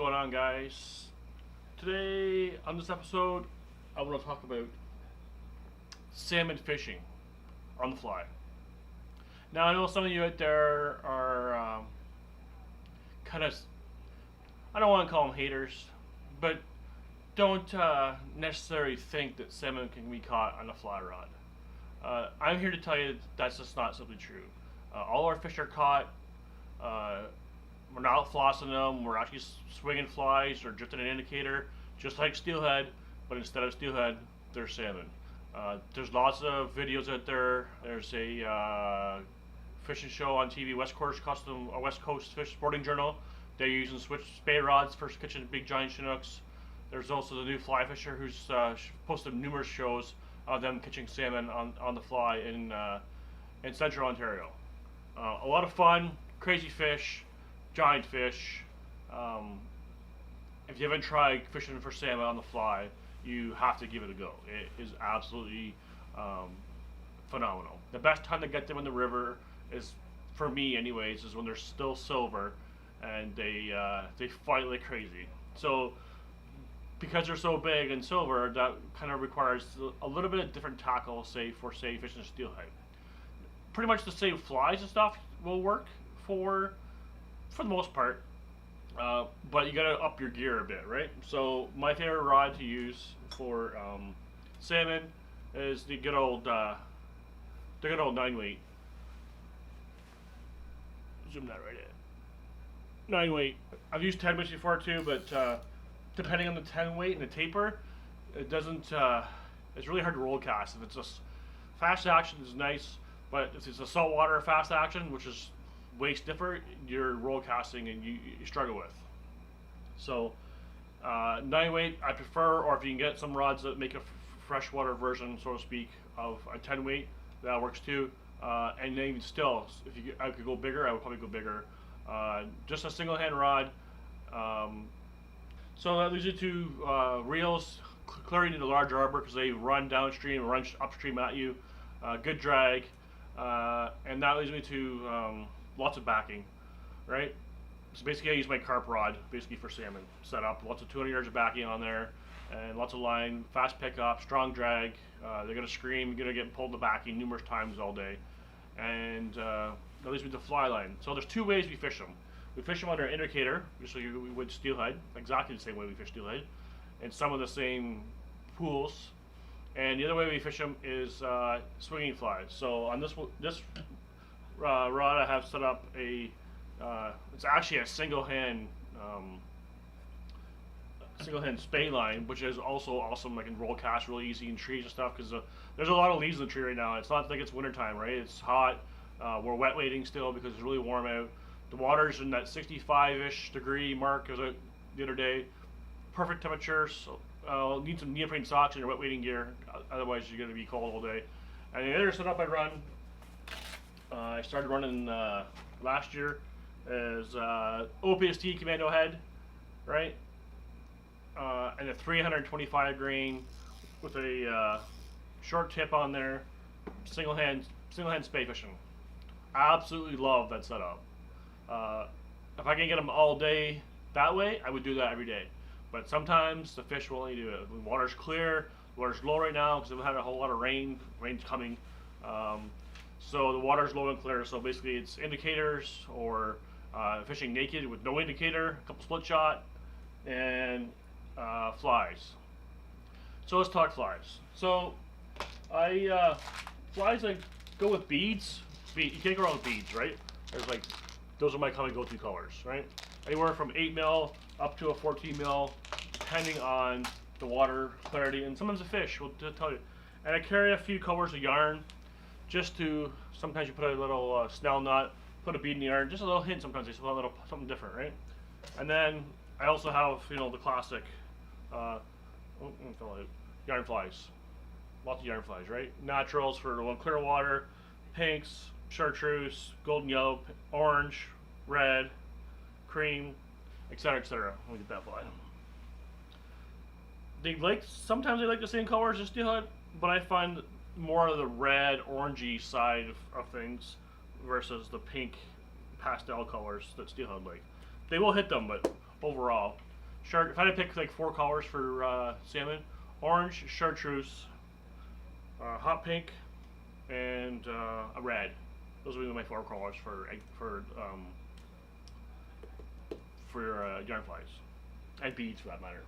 going on, guys? Today on this episode I want to talk about salmon fishing on the fly. Now I know some of you out there are kind of, I don't want to call them haters, but don't necessarily think that salmon can be caught on a fly rod. I'm here to tell you that's just not simply true. All our fish are caught. We're not flossing them, we're actually swinging flies or drifting an indicator, just like steelhead, but instead of steelhead, they're salmon. There's lots of videos out there. There's a fishing show on TV, West Coast Fish Sporting Journal. They're using switch spay rods for catching big giant Chinooks. There's also the new fly fisher who's posted numerous shows of them catching salmon on the fly in central Ontario. A lot of fun, crazy fish, giant fish. If you haven't tried fishing for salmon on the fly, you have to give it a go. It is absolutely phenomenal. The best time to get them in the river is, for me anyways, is when they're still silver and they fight like crazy. So because they're so big and silver, that kind of requires a little bit of different tackle, say fishing steelhead. Pretty much the same flies and stuff will work for the most part, but you gotta up your gear a bit, right? So my favorite rod to use for salmon is the good old 9-weight. Zoom that right in. 9-weight. I've used 10 weights before too, but depending on the 10 weight and the taper, it doesn't. It's really hard to roll cast. If it's just fast action is nice, but if it's a saltwater fast action, which is way stiffer, you're roll casting and you struggle with. So 9-weight I prefer, or if you can get some rods that make a freshwater version, so to speak, of a 10-weight, that works too. And then even still, if I could go bigger, I would probably go bigger. Just a single hand rod. So that leads you to reels. Clearly need a large arbor because they run downstream, run upstream at you. Good drag, and that leads me to lots of backing, right? So basically I use my carp rod basically for salmon setup. Lots of 200 yards of backing on there, and lots of line, fast pickup, strong drag. They're gonna scream, you're gonna get pulled the backing numerous times all day, and that leads me to fly line. So there's two ways we fish them. We fish them under an indicator, just like we would steelhead, exactly the same way we fish steelhead, in some of the same pools. And the other way we fish them is swinging flies. So on this rod I have set up a, it's actually a single hand spay line, which is also awesome. I can roll cast really easy in trees and stuff because there's a lot of leaves in the tree right now. It's not like it's winter time, right? It's hot. We're wet wading still because it's really warm out. The water's in that 65-ish degree mark as the other day. Perfect temperature. So need some neoprene socks and your wet wading gear, otherwise you're going to be cold all day. And the other setup I run, I started running last year, is OPST commando head, right? And a 325 grain with a short tip on there, single hand spay fishing. Absolutely love that setup. If I can get them all day that way, I would do that every day. But sometimes the fish will only do it. The water's clear, the water's low right now because we've had a whole lot of rain. Rain's coming. So the water's low and clear. So basically it's indicators or fishing naked with no indicator, a couple split shot, and flies. So let's talk flies. So flies I go with beads. You can't go wrong with beads, right? Those are my common go-to colors, right? Anywhere from 8 mil up to a 14 mil, depending on the water clarity and sometimes the fish will tell you. And I carry a few colors of yarn, just to, sometimes you put a little snell knot, put a bead in the yarn, just a little hint. Sometimes they put a little something different, right? And then I also have, the classic yarn flies, lots of yarn flies, right? Naturals for the clear water, pinks, chartreuse, golden yellow, orange, red, cream, etc., etc. Let me get that fly. Sometimes they like the same colors as steelhead, but I find more of the red, orangey side of things versus the pink pastel colors that steelhead like. They will hit them, but overall, If I had to pick like 4 colors for salmon, orange, chartreuse, hot pink, and a red. Those would be my 4 colors for yarn flies and beads for that matter.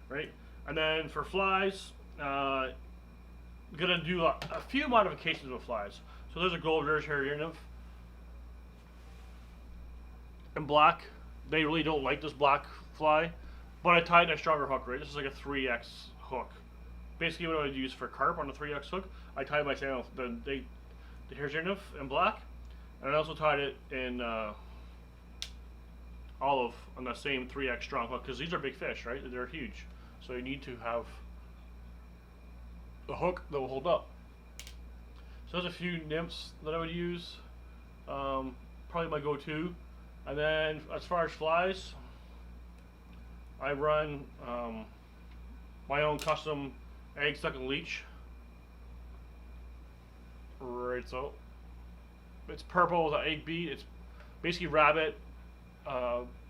Right, and then for flies, gonna do a few modifications with flies. So there's a gold here nymph in black. They really don't like this black fly, but I tied a stronger hook. Right, this is like a 3x hook. Basically, what I would use for carp on a 3x hook, I tied my salmon the here's nymph in black, and I also tied it in olive on the same 3x strong hook because these are big fish, right? They're huge, so you need to have a hook that will hold up. So there's a few nymphs that I would use, probably my go-to. And then as far as flies, I run my own custom egg sucking leech. Right, so it's purple with an egg bead. It's basically rabbit,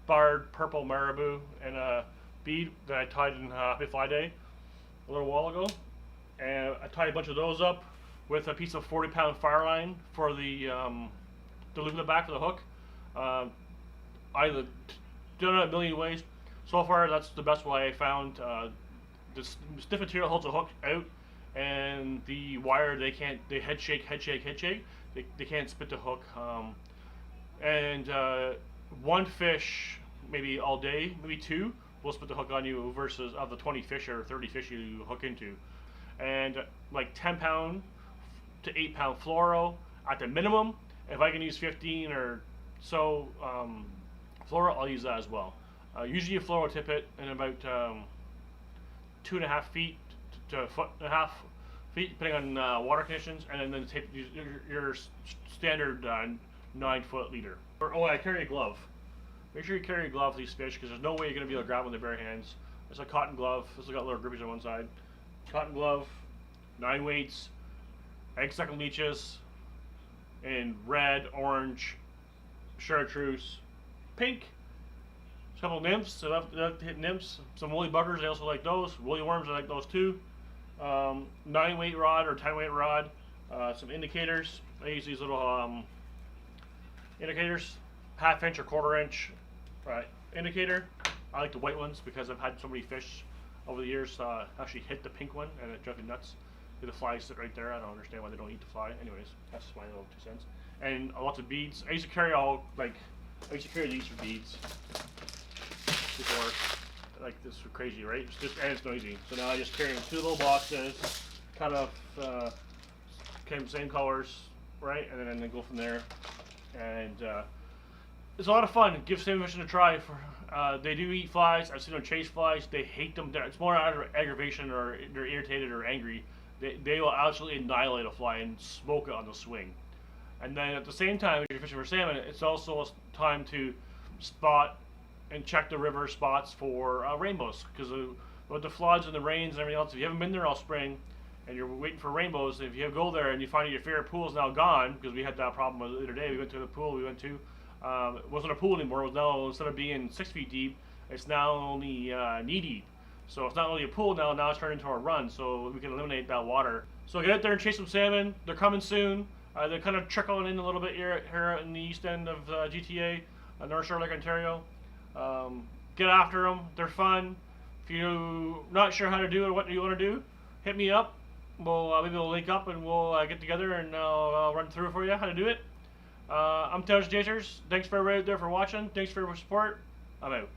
barred purple marabou, and a bead that I tied in Happy Fly Day a little while ago. And I tied a bunch of those up with a piece of 40-pound fire line for the loop in the back of the hook. I've done it a million ways. So far, that's the best way I found. This stiff material holds the hook out, and the wire they head shake. They can't spit the hook. And one fish, maybe all day, maybe 2, will spit the hook on you versus of the 20 fish or 30 fish you hook into. And like 10-pound to 8-pound fluoro at the minimum. If I can use 15 or so fluoro, I'll use that as well. Usually a fluoro tippet in about 2.5 feet to 1.5 feet, depending on water conditions, and then tape your standard 9-foot leader. I carry a glove. Make sure you carry a glove for these fish because there's no way you're going to be able to grab them with their bare hands. It's a cotton glove. This has got little grippies on one side. Cotton glove, 9 weights, egg sucking leeches in red, orange, chartreuse, pink. A couple nymphs, so I love to hit nymphs. Some woolly buggers, I also like those. Woolly worms, I like those too. 9-weight rod or 10-weight rod. Some indicators. I use these little indicators, 1/2 inch or 1/4 inch indicator. I like the white ones because I've had so many fish over the years actually hit the pink one and it drives me nuts. The flies sit right there. I don't understand why they don't eat the fly. Anyways, that's my little 2 cents. And lots of beads. I used to carry these for beads before. Like this was crazy, right? And it's noisy. So now I just carry 2 little boxes, kind of same colors, right? And then go from there. And it's a lot of fun. Give salmon fishing a try. They do eat flies. I've seen them chase flies. They hate them. It's more out of aggravation or they're irritated or angry. They will absolutely annihilate a fly and smoke it on the swing. And then at the same time, if you're fishing for salmon, it's also a time to spot and check the river spots for rainbows. Because with the floods and the rains and everything else, if you haven't been there all spring and you're waiting for rainbows, if you go there and you find your favorite pool is now gone, because we had that problem the other day, we went to the pool we went to, it wasn't a pool anymore. It was now, instead of being 6 feet deep, it's now only knee deep. So it's not really a pool now. Now it's turned into a run. So we can eliminate that water. So get out there and chase some salmon. They're coming soon. They're kind of trickling in a little bit here in the east end of GTA, North Shore Lake, Ontario. Get after them. They're fun. If you're not sure how to do it or what you want to do, hit me up. Maybe we'll link up and we'll get together and I'll run through for you how to do it. I'm Taylor Jasers. Thanks for everybody out there for watching. Thanks for your support. I'm out.